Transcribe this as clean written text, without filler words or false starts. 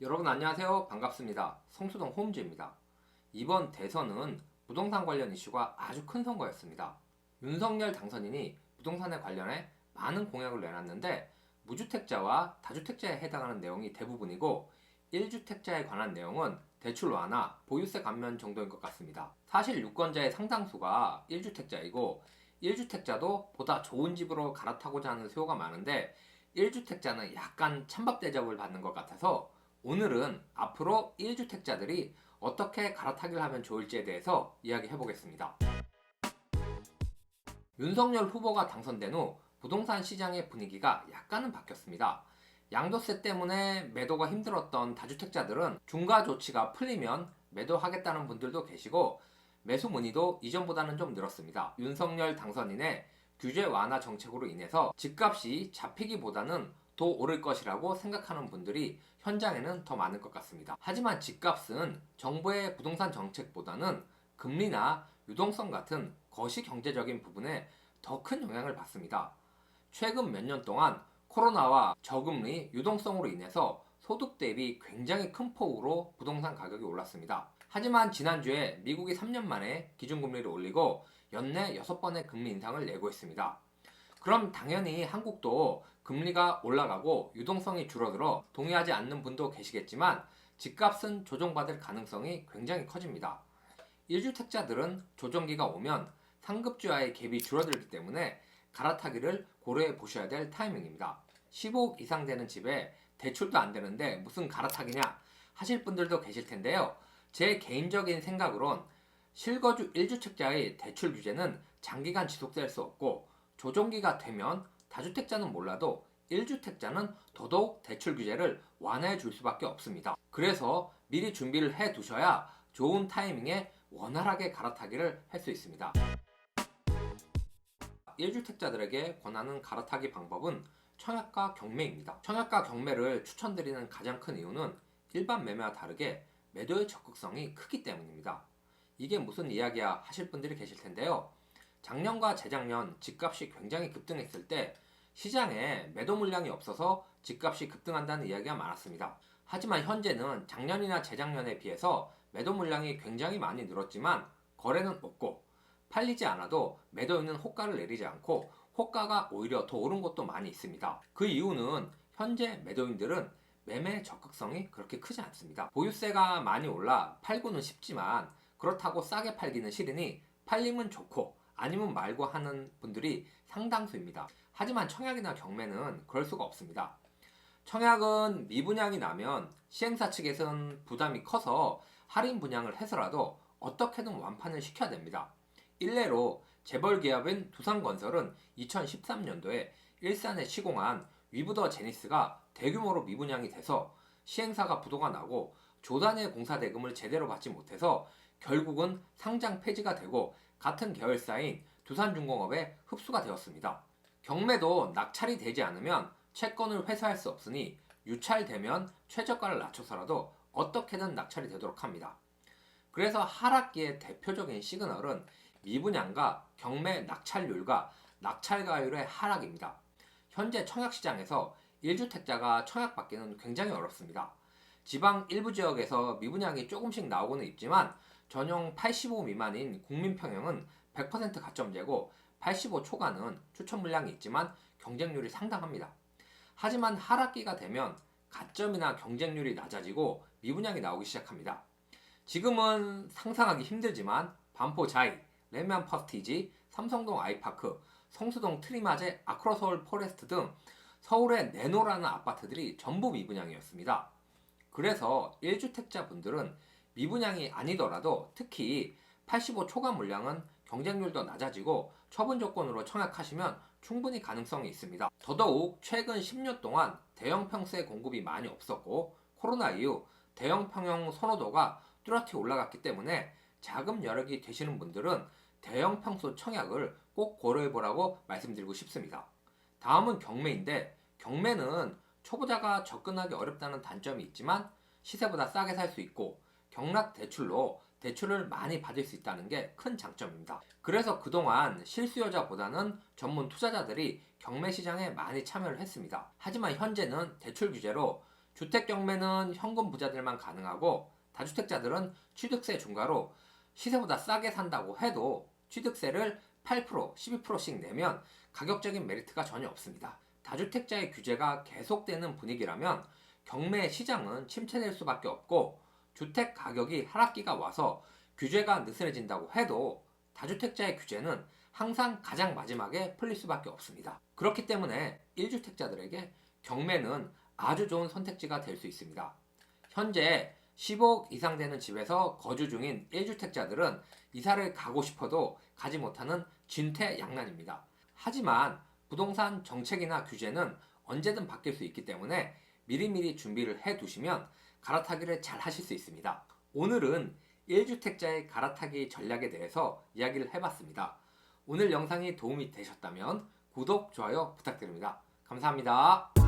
여러분 안녕하세요. 반갑습니다. 성수동 홈즈입니다. 이번 대선은 부동산 관련 이슈가 아주 큰 선거였습니다. 윤석열 당선인이 부동산에 관련해 많은 공약을 내놨는데 무주택자와 다주택자에 해당하는 내용이 대부분이고 1주택자에 관한 내용은 대출 완화, 보유세 감면 정도인 것 같습니다. 사실 유권자의 상당수가 1주택자이고 1주택자도 보다 좋은 집으로 갈아타고자 하는 수요가 많은데 1주택자는 약간 찬밥 대접을 받는 것 같아서 오늘은 앞으로 1주택자들이 어떻게 갈아타기를 하면 좋을지에 대해서 이야기해 보겠습니다. 윤석열 후보가 당선된 후 부동산 시장의 분위기가 약간은 바뀌었습니다. 양도세 때문에 매도가 힘들었던 다주택자들은 중과 조치가 풀리면 매도하겠다는 분들도 계시고 매수 문의도 이전보다는 좀 늘었습니다. 윤석열 당선인의 규제 완화 정책으로 인해서 집값이 잡히기보다는 더 오를 것이라고 생각하는 분들이 현장에는 더 많을 것 같습니다. 하지만 집값은 정부의 부동산 정책보다는 금리나 유동성 같은 거시 경제적인 부분에 더 큰 영향을 받습니다. 최근 몇 년 동안 코로나와 저금리, 유동성으로 인해서 소득 대비 굉장히 큰 폭으로 부동산 가격이 올랐습니다. 하지만 지난주에 미국이 3년 만에 기준금리를 올리고 연내 6번의 금리 인상을 예고했습니다. 그럼 당연히 한국도 금리가 올라가고 유동성이 줄어들어 동의하지 않는 분도 계시겠지만 집값은 조정받을 가능성이 굉장히 커집니다. 1주택자들은 조정기가 오면 상급주와의 갭이 줄어들기 때문에 갈아타기를 고려해 보셔야 될 타이밍입니다. 15억 이상 되는 집에 대출도 안 되는데 무슨 갈아타기냐 하실 분들도 계실 텐데요. 제 개인적인 생각으론 실거주 1주택자의 대출 규제는 장기간 지속될 수 없고 조정기가 되면 다주택자는 몰라도 1주택자는 더더욱 대출 규제를 완화해 줄 수밖에 없습니다. 그래서 미리 준비를 해 두셔야 좋은 타이밍에 원활하게 갈아타기를 할 수 있습니다. 1주택자들에게 권하는 갈아타기 방법은 청약과 경매입니다. 청약과 경매를 추천드리는 가장 큰 이유는 일반 매매와 다르게 매도의 적극성이 크기 때문입니다. 이게 무슨 이야기야 하실 분들이 계실 텐데요. 작년과 재작년 집값이 굉장히 급등했을 때 시장에 매도 물량이 없어서 집값이 급등한다는 이야기가 많았습니다. 하지만 현재는 작년이나 재작년에 비해서 매도 물량이 굉장히 많이 늘었지만 거래는 없고 팔리지 않아도 매도인은 호가를 내리지 않고 호가가 오히려 더 오른 곳도 많이 있습니다. 그 이유는 현재 매도인들은 매매 적극성이 그렇게 크지 않습니다. 보유세가 많이 올라 팔고는 쉽지만 그렇다고 싸게 팔기는 싫으니 팔리면 좋고 아니면 말고 하는 분들이 상당수입니다. 하지만 청약이나 경매는 그럴 수가 없습니다. 청약은 미분양이 나면 시행사 측에서는 부담이 커서 할인 분양을 해서라도 어떻게든 완판을 시켜야 됩니다. 일례로 재벌 기업인 두산건설은 2013년도에 일산에 시공한 위브더 제니스가 대규모로 미분양이 돼서 시행사가 부도가 나고 조단의 공사 대금을 제대로 받지 못해서 결국은 상장 폐지가 되고 같은 계열사인 두산중공업에 흡수가 되었습니다. 경매도 낙찰이 되지 않으면 채권을 회수할 수 없으니 유찰되면 최저가를 낮춰서라도 어떻게든 낙찰이 되도록 합니다. 그래서 하락기의 대표적인 시그널은 미분양과 경매 낙찰률과 낙찰가율의 하락입니다. 현재 청약시장에서 1주택자가 청약받기는 굉장히 어렵습니다. 지방 일부 지역에서 미분양이 조금씩 나오고는 있지만 전용 85 미만인 국민평형은 100% 가점제고 85 초과는 추천 물량이 있지만 경쟁률이 상당합니다. 하지만 하락기가 되면 가점이나 경쟁률이 낮아지고 미분양이 나오기 시작합니다. 지금은 상상하기 힘들지만 반포 자이, 레미안 퍼스티지, 삼성동 아이파크, 성수동 트리마제, 아크로서울 포레스트 등 서울의 네노라는 아파트들이 전부 미분양이었습니다. 그래서 1주택자 분들은 미분양이 아니더라도 특히 85 초과 물량은 경쟁률도 낮아지고 처분 조건으로 청약하시면 충분히 가능성이 있습니다. 더더욱 최근 10년 동안 대형 평수의 공급이 많이 없었고 코로나 이후 대형 평형 선호도가 뚜렷이 올라갔기 때문에 자금 여력이 되시는 분들은 대형 평수 청약을 꼭 고려해보라고 말씀드리고 싶습니다. 다음은 경매인데 경매는 초보자가 접근하기 어렵다는 단점이 있지만 시세보다 싸게 살 수 있고 경락 대출로 대출을 많이 받을 수 있다는 게 큰 장점입니다. 그래서 그동안 실수요자보다는 전문 투자자들이 경매 시장에 많이 참여를 했습니다. 하지만 현재는 대출 규제로 주택 경매는 현금 부자들만 가능하고 다주택자들은 취득세 중과로 시세보다 싸게 산다고 해도 취득세를 8%, 12%씩 내면 가격적인 메리트가 전혀 없습니다. 다주택자의 규제가 계속되는 분위기라면 경매 시장은 침체될 수밖에 없고 주택 가격이 하락기가 와서 규제가 느슨해진다고 해도 다주택자의 규제는 항상 가장 마지막에 풀릴 수밖에 없습니다. 그렇기 때문에 1주택자들에게 경매는 아주 좋은 선택지가 될 수 있습니다. 현재 10억 이상 되는 집에서 거주 중인 1주택자들은 이사를 가고 싶어도 가지 못하는 진퇴양난입니다. 하지만 부동산 정책이나 규제는 언제든 바뀔 수 있기 때문에 미리미리 준비를 해 두시면 갈아타기를 잘 하실 수 있습니다. 오늘은 1주택자의 갈아타기 전략에 대해서 이야기를 해봤습니다. 오늘 영상이 도움이 되셨다면 구독, 좋아요 부탁드립니다. 감사합니다.